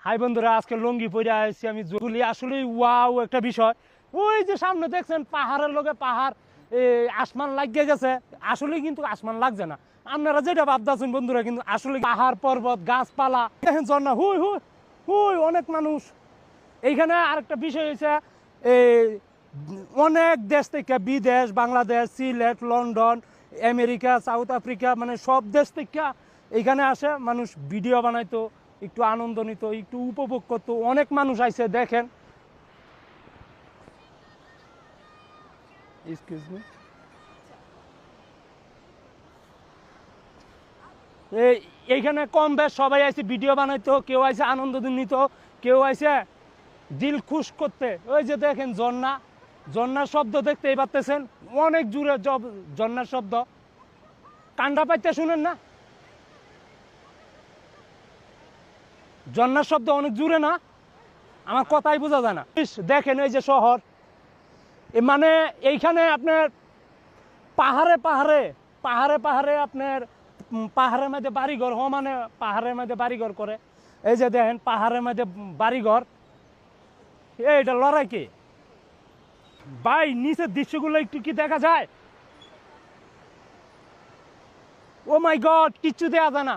High বন্ধুরা, আজকে লঙ্গি পরে আসছি আমি জগুলি। আসলে ওয়াও একটা বিষয়। ওই যে সামনে দেখছেন পাহাড়ের লগে পাহাড়, আসমান লাগিয়ে গেছে। আসলে কিন্তু আসমান লাগছে না, আপনারা যেটা ভাবতেছেন বন্ধুরা, কিন্তু আসলে পাহাড় পর্বত গাছপালা দেখেন, ঝর্ণা, হুই হুই হুই, অনেক মানুষ। এইখানে আরেকটা বিষয় হয়েছে, অনেক দেশ থেকে, বিদেশ, Bangladesh, Sylhet, London, America, south Africa, মানে সব দেশ থেকে এইখানে আসে মানুষ, ভিডিও বানাইতো, একটু আনন্দ নিত, একটু উপভোগ করতো। অনেক মানুষ আইছে দেখেন। এক্সকিউজ মি, এইখানে কম বেশ সবাই আইছে ভিডিও বানাইতো, কেউ আইছে আনন্দ নিত, কেউ আইছে দিল খুশ করতে। ওই যে দেখেন ঝর্ণা, ঝর্ণার শব্দ দেখতেই পাচ্ছেন, অনেক জোরে ঝর্ণার শব্দ। কান্ডা পাইতে শুনেন না, ঝর্ণার শব্দ অনেক জোরে না, আমার কথাই বোঝা যায় না। দেখেন এই যে শহর, মানে এইখানে আপনার পাহাড়ে পাহাড়ে পাহাড়ে পাহাড়ে আপনার পাহাড়ের মধ্যে বাড়িঘর মানে পাহাড়ের মধ্যে বাড়িঘর করে। এই যে দেখেন পাহাড়ের মধ্যে বাড়িঘর। এইটা লড়াই কি ভাই, নিচের দৃশ্যগুলো একটু কি দেখা যায়? ও মাই গড, কিচ্ছু দেয়া যায় না,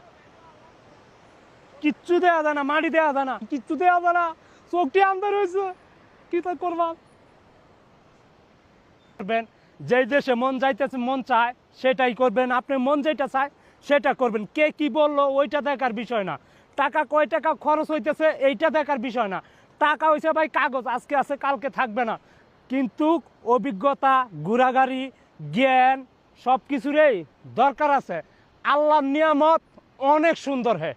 কিচ্ছু দেয়া যায় না, মাটি দেয়া যায় না, কিচ্ছু দেয়া যায় না। চোখটি আন্দার হয়েছে, কি তা করবা। করবেন যে দেশে মন যাইতেছে, মন চায় সেটাই করবেন। আপনি মন যেটা চায় সেটা করবেন। কে কি বললো ওইটা দেখার বিষয় না, টাকা কয় টাকা খরচ হইতেছে এইটা দেখার বিষয় না। টাকা হইছে ভাই কাগজ, আজকে আছে কালকে থাকবে না, কিন্তু অভিজ্ঞতা, ঘোরাগাড়ি, জ্ঞান সব কিছুরই দরকার আছে। আল্লাহর নিয়ামত অনেক সুন্দর। হ্যাঁ,